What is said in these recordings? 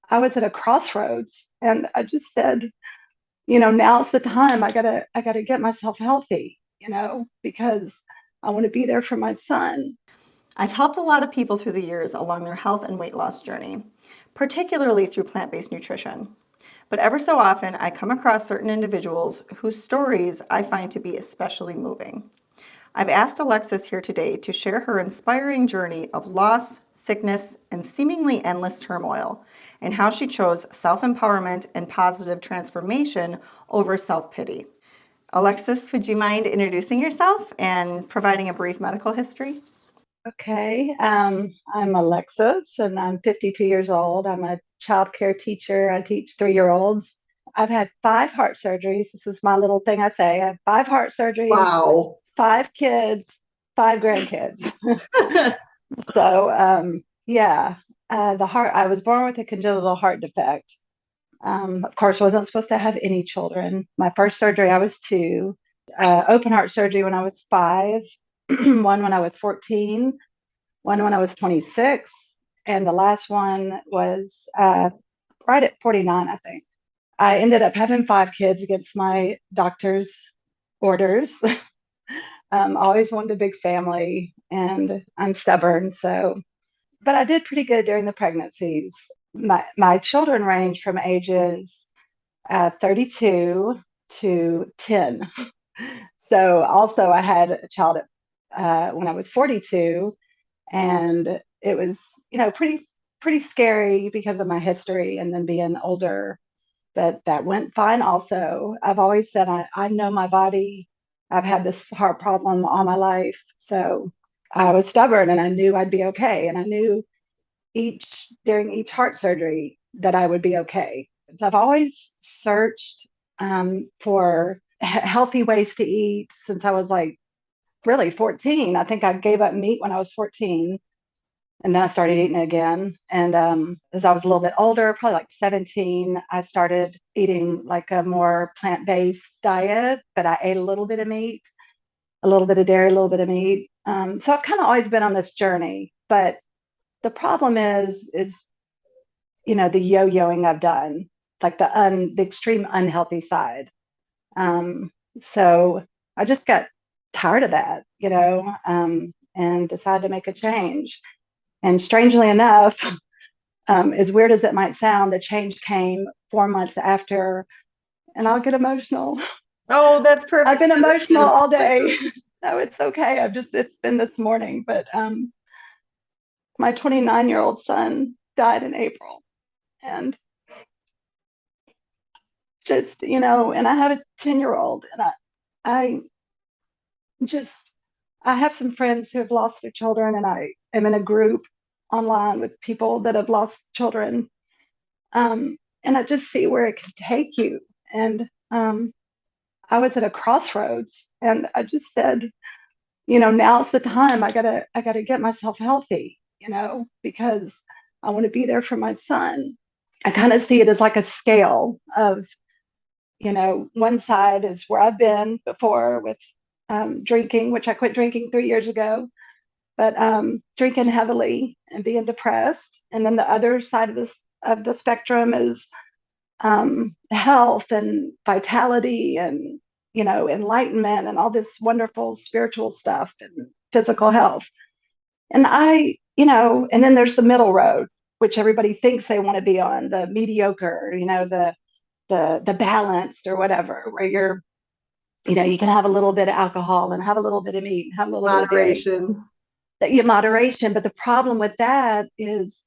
I was at a crossroads and I just said, now's the time. I gotta get myself healthy, because I want to be there for my son. I've helped a lot of people through the years along their health and weight loss journey, particularly through plant based nutrition. But ever so often, I come across certain individuals whose stories I find to be especially moving. I've asked Alexis here today to share her inspiring journey of loss, sickness, and seemingly endless turmoil, and how she chose self empowerment and positive transformation over self pity. Alexis, would you mind introducing yourself and providing a brief medical history? Okay. I'm Alexis and I'm 52 years old. I'm a child care teacher. I teach 3-year-olds. I've had 5 heart surgeries. This is my little thing I say. I have 5 heart surgeries, Wow. 5 kids, 5 grandkids. So, yeah, the heart, I was born with a congenital heart defect. Of course, wasn't supposed to have any children. My first surgery, I was 2. Open heart surgery when I was 5, one when I was 14, one when I was 26, and the last one was right at 49, I think. I ended up having 5 kids against my doctor's orders. Always wanted a big family, and I'm stubborn, so but I did pretty good during the pregnancies. My children range from ages 32 to 10. So also I had a child when I was 42, and it was pretty scary because of my history and then being older. But that went fine. Also, I've always said I know my body. I've had this heart problem all my life, so I was stubborn and I knew I'd be okay. And I knew each during each heart surgery that I would be okay. So I've always searched for healthy ways to eat since I was like really 14. I think I gave up meat when I was 14, and then I started eating it again. And as I was a little bit older, probably like 17, I started eating like a more plant-based diet, but I ate a little bit of meat, a little bit of dairy, a little bit of meat. So I've kind of always been on this journey. But the problem is the yo-yoing I've done, like the extreme unhealthy side. Um, so I just got tired of that, and decided to make a change. And strangely enough, as weird as it might sound, the change came 4 months after, and I'll get emotional. Oh, that's I've perfect. been emotional all day. No, it's okay. It's been this morning, but my 29-year-old son died in April. And and I have a 10-year-old, and I just, I have some friends who have lost their children, and I am in a group online with people that have lost children. And I just see where it can take you. And I was at a crossroads, and I just said, now's the time. I gotta get myself healthy, because I want to be there for my son. I kind of see it as like a scale of, one side is where I've been before with drinking, which I quit drinking 3 years ago, but drinking heavily and being depressed. And then the other side of the spectrum is health and vitality and enlightenment and all this wonderful spiritual stuff and physical health. And and then there's the middle road, which everybody thinks they want to be on, the mediocre, the balanced or whatever, where you can have a little bit of alcohol and have a little bit of meat and have a little bit of dairy, Moderation. that you moderation. But the problem with that is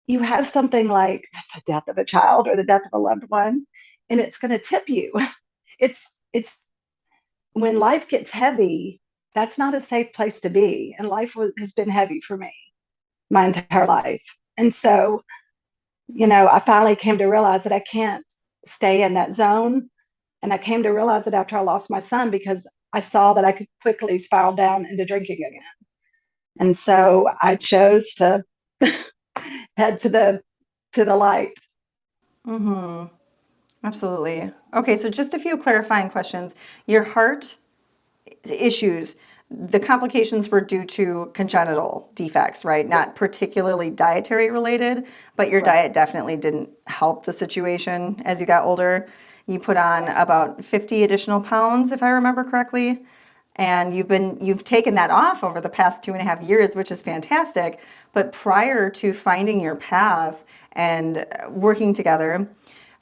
you have something like the death of a child or the death of a loved one, and it's going to tip you. It's when life gets heavy, that's not a safe place to be. And has been heavy for me my entire life. And so, I finally came to realize that I can't stay in that zone. And I came to realize it after I lost my son, because I saw that I could quickly spiral down into drinking again. And so I chose to head to the light. Mm-hmm. Absolutely. Okay, so just a few clarifying questions. Your heart issues, the complications were due to congenital defects, right? Not particularly dietary related, but your Right. diet definitely didn't help the situation as you got older. You put on about 50 additional pounds, if I remember correctly. And you've taken that off over the past 2.5 years, which is fantastic. But prior to finding your path and working together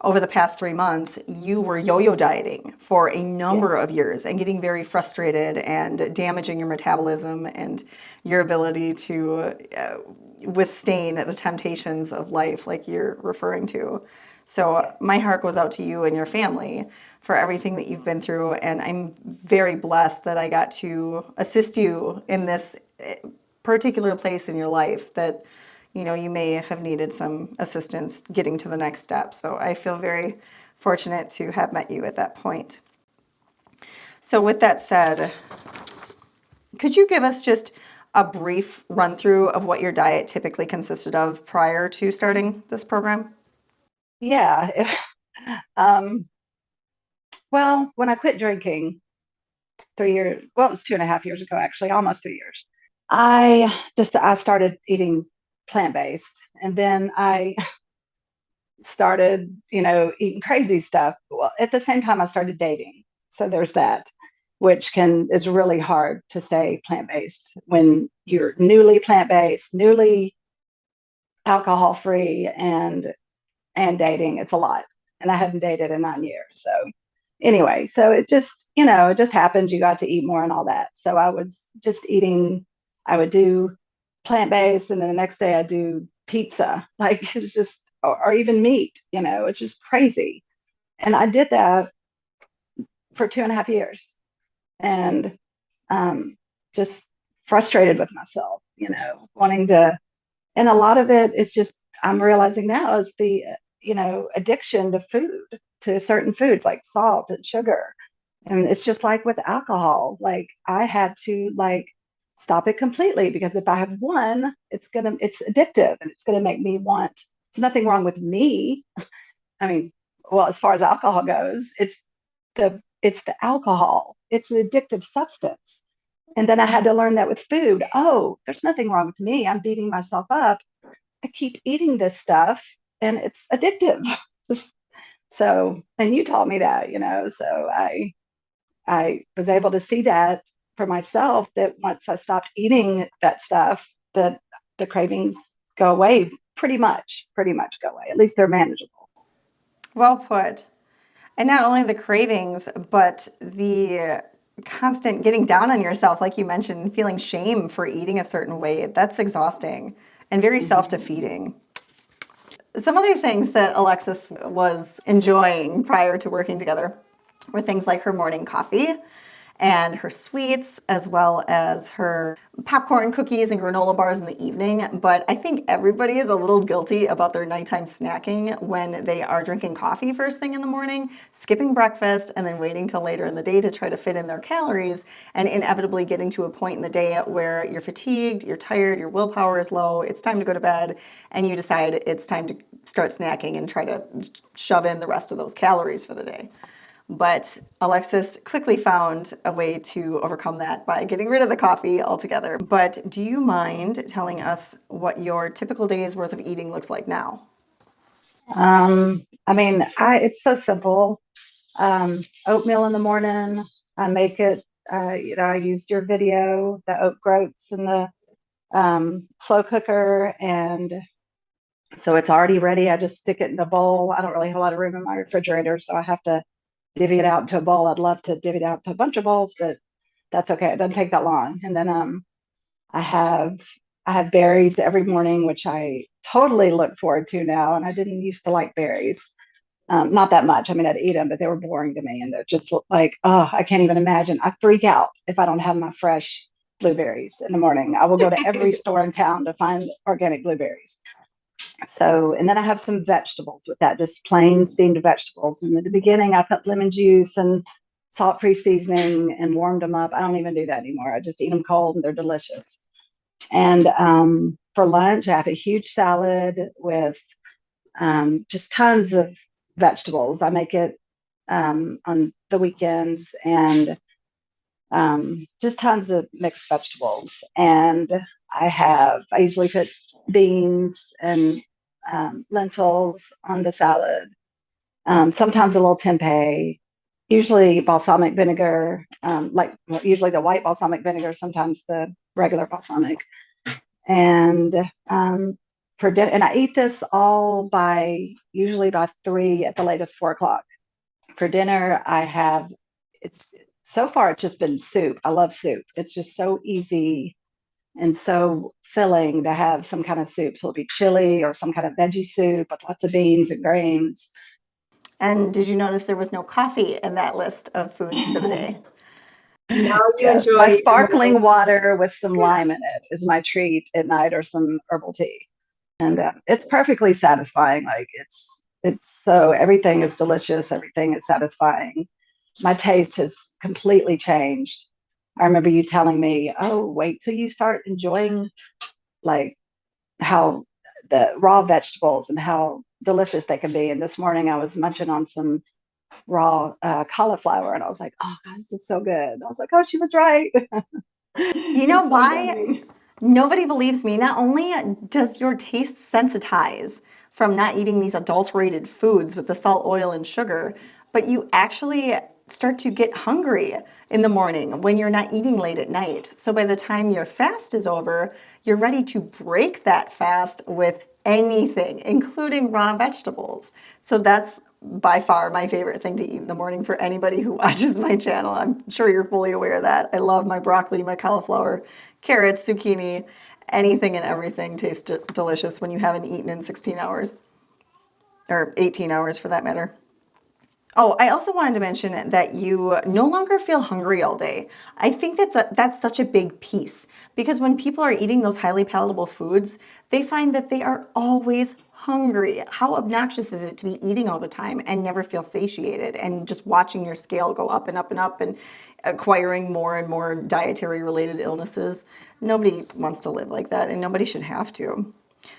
over the past 3 months, you were yo-yo dieting for a Yeah. number of years and getting very frustrated and damaging your metabolism and your ability to withstand the temptations of life, like you're referring to. So my heart goes out to you and your family for everything that you've been through, and I'm very blessed that I got to assist you in this particular place in your life that you may have needed some assistance getting to the next step. So I feel very fortunate to have met you at that point. So with that said, could you give us just a brief run through of what your diet typically consisted of prior to starting this program? Yeah. Um, well, when I quit drinking 3 years, well, it's 2.5 years ago, actually, almost 3 years. I started eating plant-based, and then I started, eating crazy stuff. Well, at the same time, I started dating. So there's that, which is really hard to stay plant-based when you're newly plant-based, newly alcohol-free, and dating. It's a lot. And I hadn't dated in 9 years. So anyway, so it just happened. You got to eat more and all that. So I was just eating, I would do plant-based, and then the next day I do pizza. Like, it was just, or even meat, it's just crazy. And I did that for 2.5 years, and just frustrated with myself, wanting to, and a lot of it is just, I'm realizing now, is the, addiction to food, to certain foods like salt and sugar. And it's just like with alcohol, like I had to like stop it completely, because if I have one, it's addictive, and it's gonna make me want. There's nothing wrong with me. I mean, well, as far as alcohol goes, it's the alcohol. It's an addictive substance. And then I had to learn that with food. Oh, there's nothing wrong with me. I'm beating myself up. I keep eating this stuff, and it's addictive. Just so, and you taught me that, so I was able to see that for myself, that once I stopped eating that stuff, that the cravings go away, pretty much go away. At least they're manageable. Well put. And not only the cravings, but the constant getting down on yourself, like you mentioned, feeling shame for eating a certain way. That's exhausting and very self Mhm. defeating. Some other things that Alexis was enjoying prior to working together were things like her morning coffee and her sweets, as well as her popcorn, cookies, and granola bars in the evening. But I think everybody is a little guilty about their nighttime snacking when they are drinking coffee first thing in the morning, skipping breakfast, and then waiting till later in the day to try to fit in their calories, and inevitably getting to a point in the day where you're fatigued, you're tired, your willpower is low, it's time to go to bed, and you decide it's time to start snacking and try to shove in the rest of those calories for the day. But Alexis quickly found a way to overcome that by getting rid of the coffee altogether. But do you mind telling us what your typical day's worth of eating looks like now? I mean, it's so simple. Oatmeal in the morning. I make it. I used your video, the oat groats in the slow cooker, and so it's already ready. I just stick it in a bowl. I don't really have a lot of room in my refrigerator, so I have to divvy it out into a bowl. I'd love to divvy it out to a bunch of bowls, but that's okay. It doesn't take that long. And then I have I have berries every morning, which I totally look forward to now. And I didn't used to like berries, not that much. I mean, I'd eat them, but they were boring to me, and they're just like, oh, I can't even imagine. I freak out if I don't have my fresh blueberries in the morning. I will go to every store in town to find organic blueberries. So, and then I have some vegetables with that, just plain steamed vegetables. And at the beginning, I put lemon juice and salt-free seasoning and warmed them up. I don't even do that anymore. I just eat them cold, and they're delicious. And for lunch, I have a huge salad with just tons of vegetables. I make it on the weekends, and just tons of mixed vegetables. And I usually put beans and lentils on the salad, sometimes a little tempeh, usually balsamic vinegar, usually the white balsamic vinegar, sometimes the regular balsamic. And for dinner, and I eat this all by usually by 3 at the latest 4 o'clock. For dinner, it's so far it's just been soup. I love soup. It's just so easy and so filling to have some kind of soup. So it'll be chili or some kind of veggie soup with lots of beans and grains. And did you notice there was no coffee in that list of foods for the day? Now you Yes, my enjoy your sparkling water with some lime in it is my treat at night, or some herbal tea, and it's perfectly satisfying. Like it's so everything is delicious, everything is satisfying. My taste has completely changed. I remember you telling me, "Oh, wait till you start enjoying like how the raw vegetables and how delicious they can be." And this morning I was munching on some raw cauliflower, and I was like, "Oh God, this is so good." I was like, "Oh, she was right." You know It's so why? yummy. Nobody believes me. Not only does your taste sensitize from not eating these adulterated foods with the salt, oil, and sugar, but you actually start to get hungry in the morning when you're not eating late at night. So by the time your fast is over, you're ready to break that fast with anything, including raw vegetables. So that's by far my favorite thing to eat in the morning for anybody who watches my channel. I'm sure you're fully aware of that. I love my broccoli, my cauliflower, carrots, zucchini, anything and everything tastes delicious when you haven't eaten in 16 hours or 18 hours for that matter. Oh, I also wanted to mention that you no longer feel hungry all day. I think that's such a big piece because when people are eating those highly palatable foods, they find that they are always hungry. How obnoxious is it to be eating all the time and never feel satiated and just watching your scale go up and up and up and acquiring more and more dietary related illnesses? Nobody wants to live like that and nobody should have to.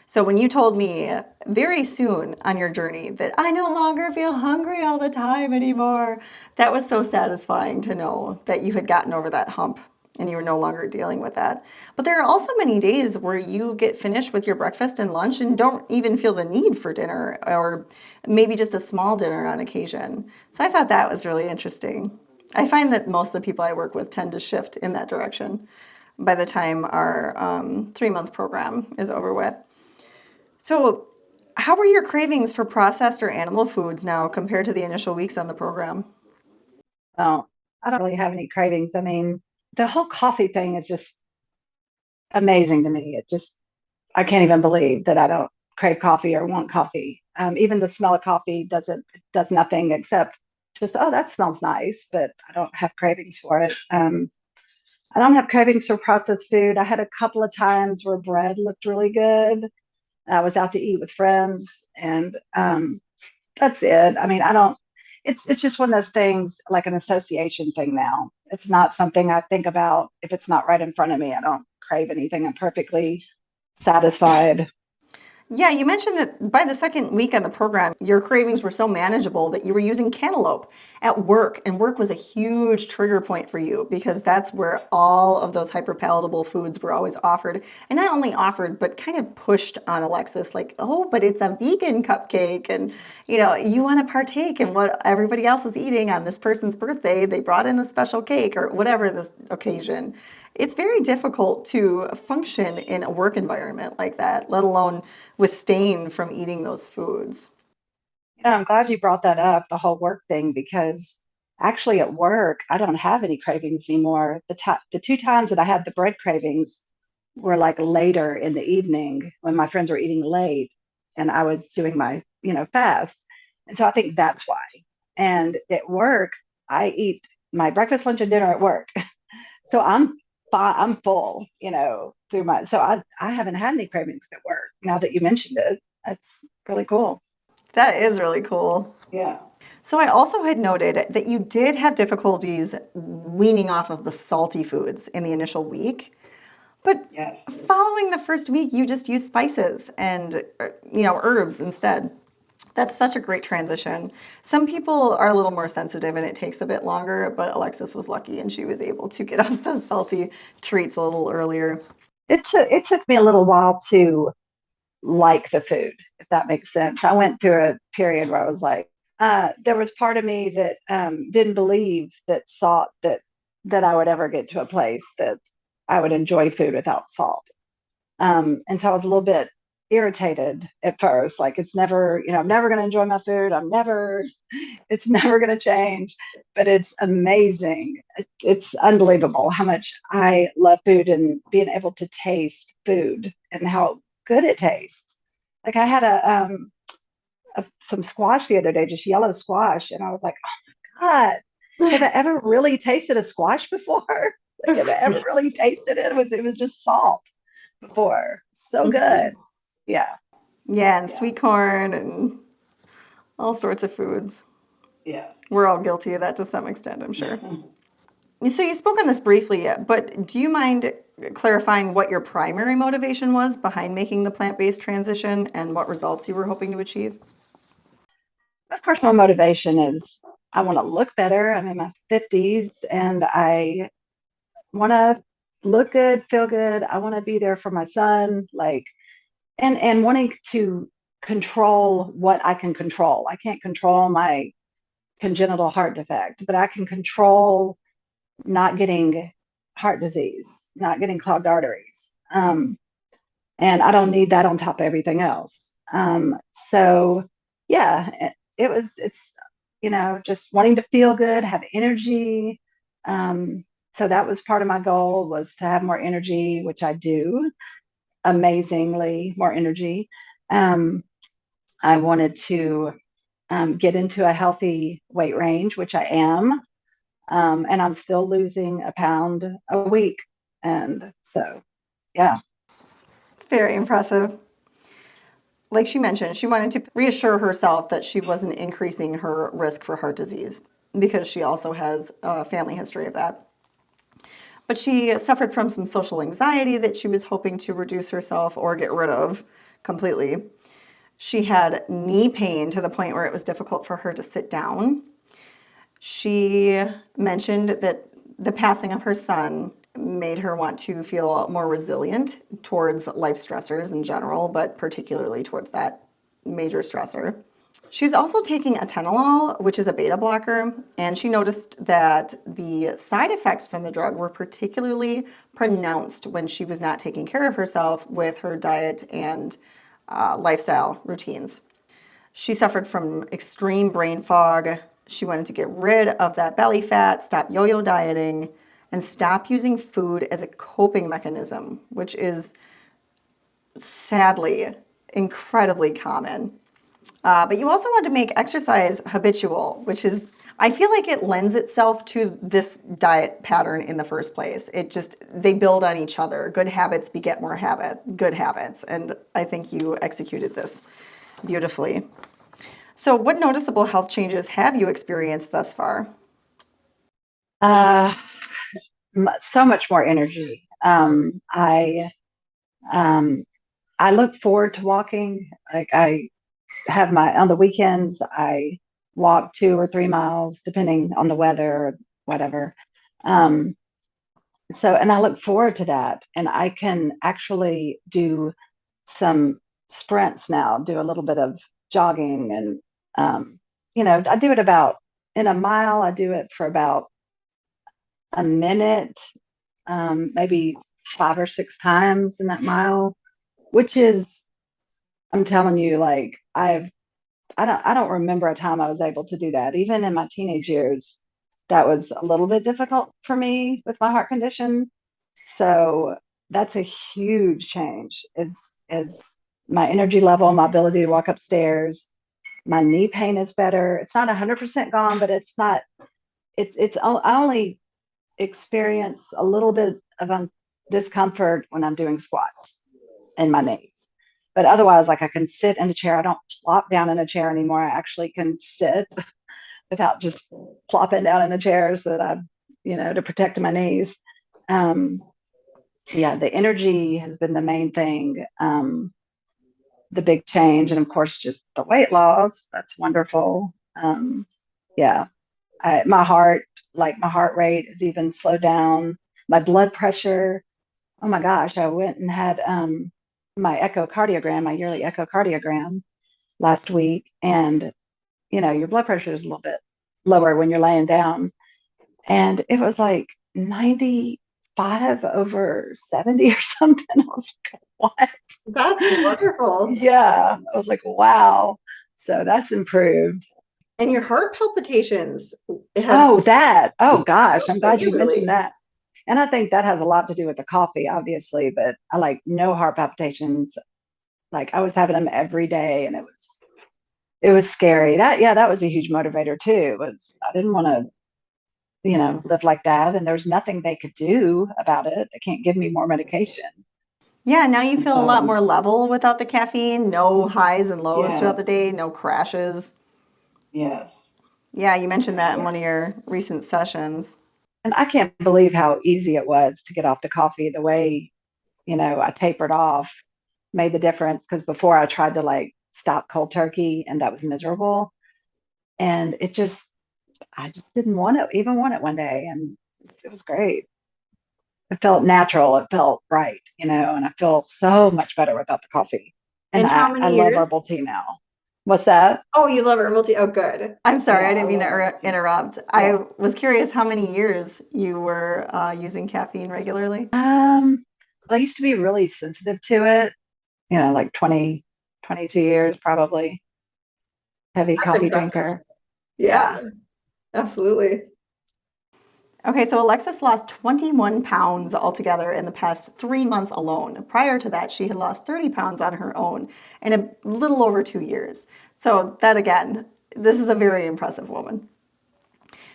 So when you told me very soon on your journey that I no longer feel hungry all the time anymore, that was so satisfying to know that you had gotten over that hump and you were no longer dealing with that. But there are also many days where you get finished with your breakfast and lunch and don't even feel the need for dinner, or maybe just a small dinner on occasion. So I thought that was really interesting. I find that most of the people I work with tend to shift in that direction by the time our 3-month program is over with. So, how are your cravings for processed or animal foods now compared to the initial weeks on the program? Well, I don't really have any cravings. I mean, the whole coffee thing is just amazing to me. I can't even believe that I don't crave coffee or want coffee. Even the smell of coffee does nothing except just, oh, that smells nice, but I don't have cravings for it. I don't have cravings for processed food. I had a couple of times where bread looked really good. I was out to eat with friends, and that's it. I mean, I don't. It's just one of those things, like an association thing now. It's not something I think about if it's not right in front of me. I don't crave anything. I'm perfectly satisfied. Yeah, you mentioned that by the second week on the program, your cravings were so manageable that you were using cantaloupe at work, and work was a huge trigger point for you because that's where all of those hyperpalatable foods were always offered. And not only offered, but kind of pushed on Alexis, like, oh, but it's a vegan cupcake, and you want to partake in what everybody else is eating on this person's birthday. They brought in a special cake or whatever this occasion. It's very difficult to function in a work environment like that, let alone withstand from eating those foods. I'm glad you brought that up, the whole work thing, because actually at work, I don't have any cravings anymore. The 2 times that I had the bread cravings were like later in the evening when my friends were eating late and I was doing my, fast. And so I think that's why. And at work, I eat my breakfast, lunch, and dinner at work. So I'm fine, I'm full, through so I haven't had any cravings at work now that you mentioned it. That's really cool. That is really cool. Yeah. So I also had noted that you did have difficulties weaning off of the salty foods in the initial week. But Yes. following the first week, you just used spices and herbs instead. That's such a great transition. Some people are a little more sensitive and it takes a bit longer, but Alexis was lucky and she was able to get off those salty treats a little earlier. It took me a little while to like the food, if that makes sense. I went through a period where I was like, there was part of me that didn't believe that salt that I would ever get to a place that I would enjoy food without salt. And so I was a little bit irritated at first, like it's never, I'm never going to enjoy my food. It's never going to change. But it's amazing. It's unbelievable how much I love food and being able to taste food and how good it tastes. Like I had some squash the other day, just yellow squash, and I was like, oh my God, have I ever really tasted a squash before? Like, have I ever really tasted it? It was just salt before. So good. Yeah. Yeah, and Yeah. sweet corn and all sorts of foods. Yeah. We're all guilty of that to some extent, I'm sure. So you spoke on this briefly, but do you mind clarifying what your primary motivation was behind making the plant-based transition and what results you were hoping to achieve? Of course, my motivation is I want to look better. I'm in my 50s and I want to look good, feel good. I want to be there for my son, like, and wanting to control what I can control. I can't control my congenital heart defect, but I can control not getting heart disease, not getting clogged arteries. And I don't need that on top of everything else. So yeah, it's just wanting to feel good, have energy. So that was part of my goal, was to have more energy, which I do, amazingly more energy. Um, I wanted to get into a healthy weight range, which I am. And I'm still losing a pound a week. And so, yeah. It's very impressive. Like she mentioned, she wanted to reassure herself that she wasn't increasing her risk for heart disease because she also has a family history of that. But she suffered from some social anxiety that she was hoping to reduce herself or get rid of completely. She had knee pain to the point where it was difficult for her to sit down. She mentioned that the passing of her son made her want to feel more resilient towards life stressors in general, but particularly towards that major stressor. She's also taking atenolol, which is a beta blocker, and she noticed that the side effects from the drug were particularly pronounced when she was not taking care of herself with her diet and lifestyle routines. She suffered from extreme brain fog. She wanted to get rid of that belly fat, stop yo-yo dieting, and stop using food as a coping mechanism, which is sadly incredibly common. But you also want to make exercise habitual, which is, I feel like it lends itself to this diet pattern in the first place. They build on each other. Good habits beget more good habits. And I think you executed this beautifully. So, what noticeable health changes have you experienced thus far? Uh, so much more energy. Um, I look forward to walking. Like I have on the weekends, I walk 2 or 3 miles, depending on the weather or whatever. Um, and I look forward to that. And I can actually do some sprints now, do a little bit of jogging. And, I do it about in a mile, I do it for about a minute, maybe 5 or 6 times in that mile, which is, I'm telling you, like I don't remember a time I was able to do that. Even in my teenage years, that was a little bit difficult for me with my heart condition. So that's a huge change is my energy level, my ability to walk upstairs. My knee pain is better. It's not 100% gone, but it's not, I only experience a little bit of discomfort when I'm doing squats in my knees. But otherwise, like I can sit in a chair. I don't plop down in a chair anymore. I actually can sit without just plopping down in the chair so that to protect my knees. Yeah, the energy has been the main thing. the big change. And of course, just the weight loss. That's wonderful. Yeah, my heart, like my heart rate is even slowed down. My blood pressure. Oh my gosh, I went and had my echocardiogram, my yearly echocardiogram last week. And, your blood pressure is a little bit lower when you're laying down. And it was like 95 over 70 or something. I was like, what? That's wonderful. Yeah. I was like, wow. So that's improved. And your heart palpitations have Oh, that. Oh, gosh. I'm glad you regularly. mentioned that. And I think that has a lot to do with the coffee, obviously, but I like no heart palpitations. Like I was having them every day and it was scary. That was a huge motivator too, was I didn't want to, live like that. And there's nothing they could do about it. They can't give me more medication. Yeah, now you And feel a lot so, more level without the caffeine, no highs and lows throughout yes, the day, no crashes. yes. Yeah, you mentioned that in Yeah. one of your recent sessions. And I can't believe how easy it was to get off the coffee. The way, I tapered off made the difference because before I tried to like stop cold turkey and that was miserable. And I just didn't want it one day. And it was great. It felt natural. It felt right, and I feel so much better without the coffee. And And how I many love years? herbal tea now. What's that? Oh, you love herbal tea. Oh, good. I'm sorry, Yeah, I I didn't mean to love herbal tea. interrupt. Yeah. I was curious how many years you were using caffeine regularly. I used to be really sensitive to it, like 20, 22 years probably. Heavy That's coffee impressive. drinker. Yeah, Yeah. absolutely. Okay, so Alexis lost 21 pounds altogether in the past 3 months alone. Prior to that, she had lost 30 pounds on her own in a little over 2 years. So, that again, this is a very impressive woman.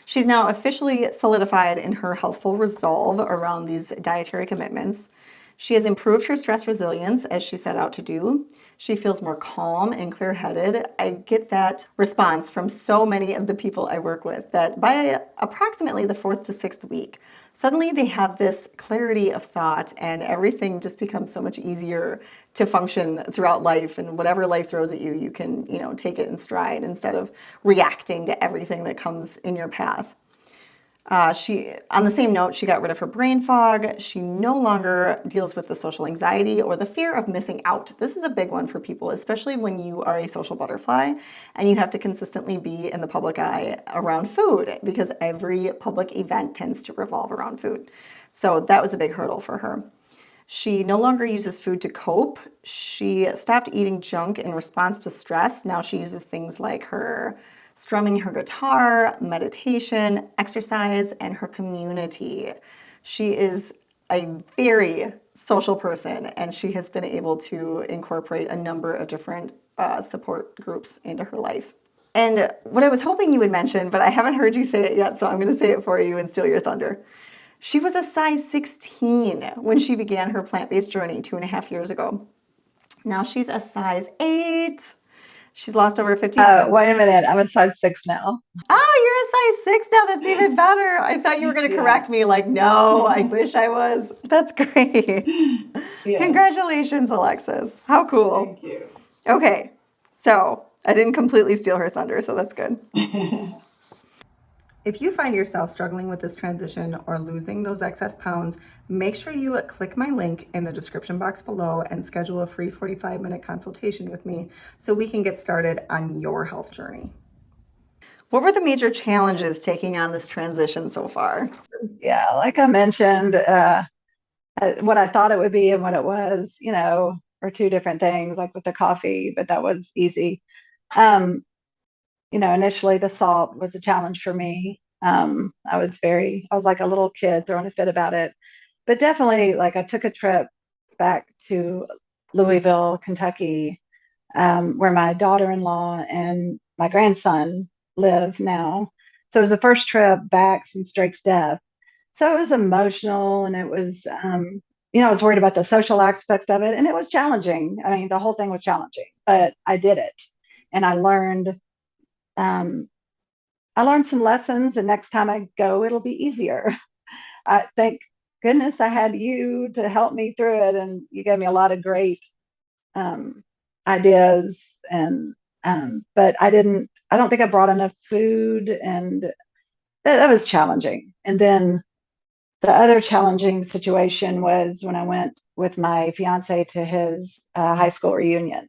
She's now officially solidified in her healthful resolve around these dietary commitments. She has improved her stress resilience as she set out to do. She feels more calm and clear headed. I get that response from so many of the people I work with that by approximately the 4th to 6th week, suddenly they have this clarity of thought and everything just becomes so much easier to function throughout life. And whatever life throws at you, you can, take it in stride instead of reacting to everything that comes in your path. On the same note, she got rid of her brain fog. She no longer deals with the social anxiety or the fear of missing out. This is a big one for people, especially when you are a social butterfly and you have to consistently be in the public eye around food because every public event tends to revolve around food. So that was a big hurdle for her. She no longer uses food to cope. She stopped eating junk in response to stress. Now she uses things like her strumming her guitar, meditation, exercise, and her community. She is a very social person and she has been able to incorporate a number of different support groups into her life. And what I was hoping you would mention, but I haven't heard you say it yet, so I'm going to say it for you and steal your thunder. She was a size 16 when she began her plant-based journey 2.5 years ago. Now she's a size 8. She's lost over 50 pounds. Wait a minute. I'm a size 6 now. Oh, you're a size 6 now. That's even better. I thought you were going to Yeah. correct me like, no, I wish I was. That's great. Yeah. Congratulations, Alexis. How cool. Thank you. Okay, so I didn't completely steal her thunder, so that's good. If you find yourself struggling with this transition or losing those excess pounds, make sure you click my link in the description box below and schedule a free 45-minute consultation with me so we can get started on your health journey. What were the major challenges taking on this transition so far? Yeah, like I mentioned, what I thought it would be and what it was, are two different things, like with the coffee, but that was easy. Um, initially the salt was a challenge for me. I was like a little kid throwing a fit about it, but definitely like I took a trip back to Louisville, Kentucky, where my daughter-in-law and my grandson live now. So it was the first trip back since Drake's death. So it was emotional and it was, I was worried about the social aspects of it and it was challenging. I mean, the whole thing was challenging, but I did it and um, I learned some lessons and next time I go, it'll be easier. I thank goodness I had you to help me through it. And you gave me a lot of great, um, ideas, and but I don't think I brought enough food, and that was challenging. And then the other challenging situation was when I went with my fiance to his high school reunion,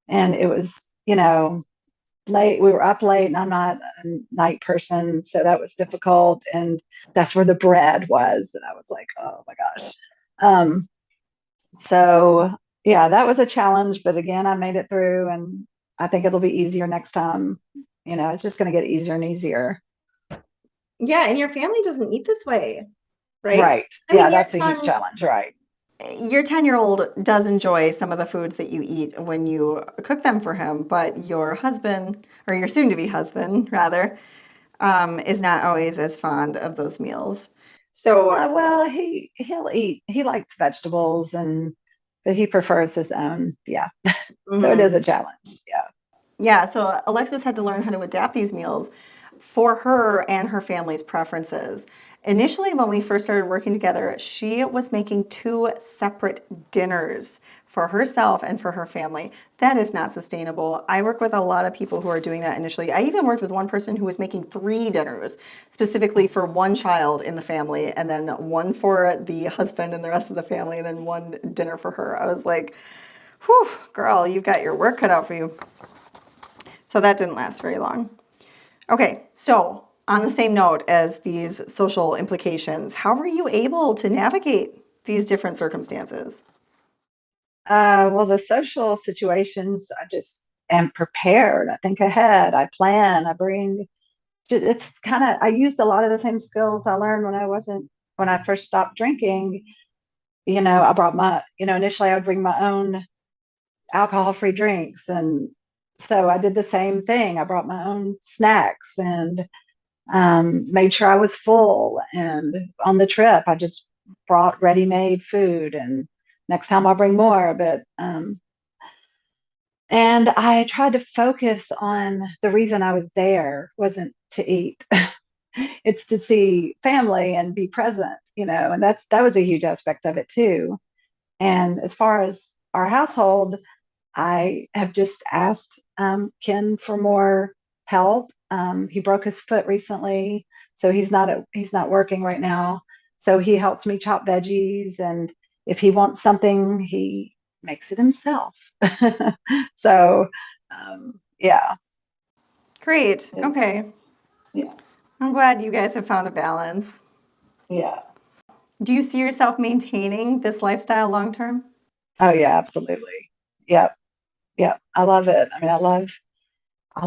and it was, late. We were up late, and I'm not a night person, so that was difficult. And that's where the bread was, and I was like, oh my gosh. Um, so yeah, that was a challenge, but again, I made it through, and I think it'll be easier next time. It's just going to get easier and easier. Yeah, and your family doesn't eat this way, right? Right. I Yeah, mean, your that's a huge son, challenge. Right. Your 10-year-old does enjoy some of the foods that you eat when you cook them for him, but your husband, or your soon-to-be husband, rather, is not always as fond of those meals. so Well, he'll eat. He likes vegetables, but he prefers his own. Yeah. So it is mhm. a challenge. Yeah. Yeah, so Alexis had to learn how to adapt these meals for her and her family's preferences. Initially, when we first started working together, she was making 2 separate dinners for herself and for her family. That is not sustainable. I work with a lot of people who are doing that initially. I even worked with one person who was making 3 dinners specifically for one child in the family, and then one for the husband and the rest of the family, and then one dinner for her. I was like, whew, girl, you've got your work cut out for you. So that didn't last very long. Okay, so on the same note as these social implications, how were you able to navigate these different circumstances? Well, the social situations, I just am prepared. I think ahead. I plan. I bring. It's kind of. I used a lot of the same skills I learned when I first stopped drinking. I brought my. Initially I would bring my own alcohol-free drinks, and so I did the same thing. I brought my own snacks and made sure I was full. And on the trip, I just brought ready-made food, and next time I'll bring more. And I tried to focus on the reason I was there wasn't to eat. It's to see family and be present, and that was a huge aspect of it too. And as far as our household, I have just asked Ken for more help. He broke his foot recently, so he's not working right now. So he helps me chop veggies, and if he wants something, he makes it himself. So, yeah, Great. Okay. yeah, I'm glad you guys have found a balance. yeah. Do you see yourself maintaining this lifestyle long term? Oh, yeah, absolutely. Yep, yep. I love it. I mean, I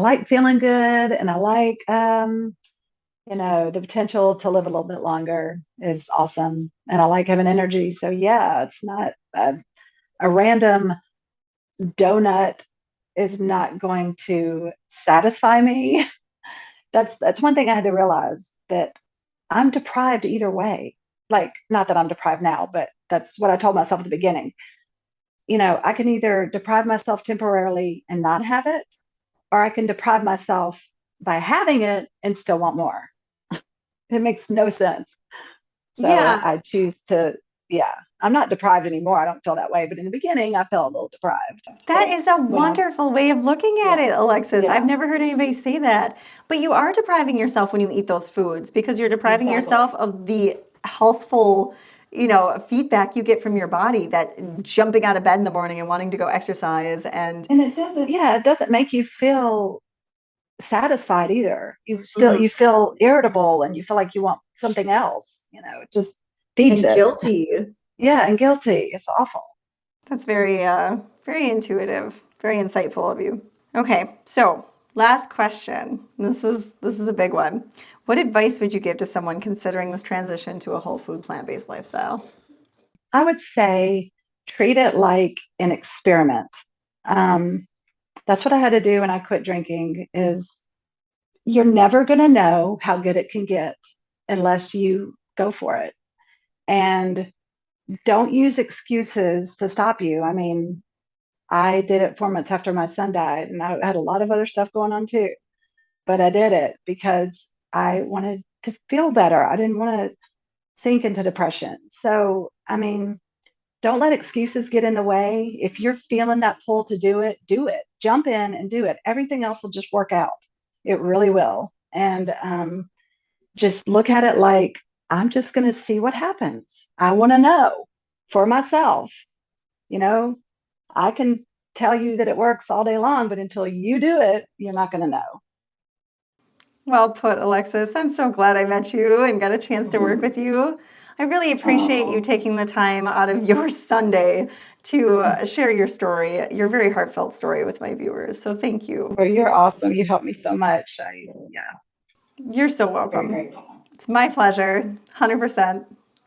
like feeling good, and I like the potential to live a little bit longer is awesome. And I like having energy. So yeah, it's not a random donut is not going to satisfy me. That's one thing I had to realize, that I'm deprived either way. Like, not that I'm deprived now, but that's what I told myself at the beginning. I can either deprive myself temporarily and not have it, or I can deprive myself by having it and still want more. It makes no sense. So Yeah. I choose to, yeah, I'm not deprived anymore. I don't feel that way. But in the beginning, I felt a little deprived. That But is a when I, wonderful way of looking at yeah, it, Alexis. I've yeah, never heard anybody say that. But you are depriving yourself when you eat those foods because you're depriving yourself exactly. of the healthful, feedback you get from your body, that jumping out of bed in the morning and wanting to go exercise. And And it doesn't make you feel satisfied either. Mhm. You feel irritable, and you feel like you want something else. It just feeds And it. guilty. Yeah, and guilty. It's awful. that's very intuitive, very insightful of you. Okay, so last question. This is a big one. What advice would you give to someone considering this transition to a whole food plant-based lifestyle? I would say treat it like an experiment. Um, that's what I had to do when I quit drinking. Is you're never going to know how good it can get unless you go for it. And don't use excuses to stop you. I mean, I did it 4 months after my son died, and I had a lot of other stuff going on too. But I did it because I wanted to feel better. I didn't want to sink into depression. So, I mean, Don't let excuses get in the way. If you're feeling that pull to do it, do it. Jump in and do it. Everything else will just work out. It really will. And just look at it like, I'm just going to see what happens. I want to know for myself. You know, I can tell you that it works all day long, but until you do it, you're not going to know. Well put, Alexis. I'm so glad I met you and got a chance to work with you. I really appreciate you taking the time out of your Sunday to share your story, your very heartfelt story with my viewers. So thank you. Well, you're awesome. You helped me so much. You're so Very welcome. grateful. It's my pleasure, 100%.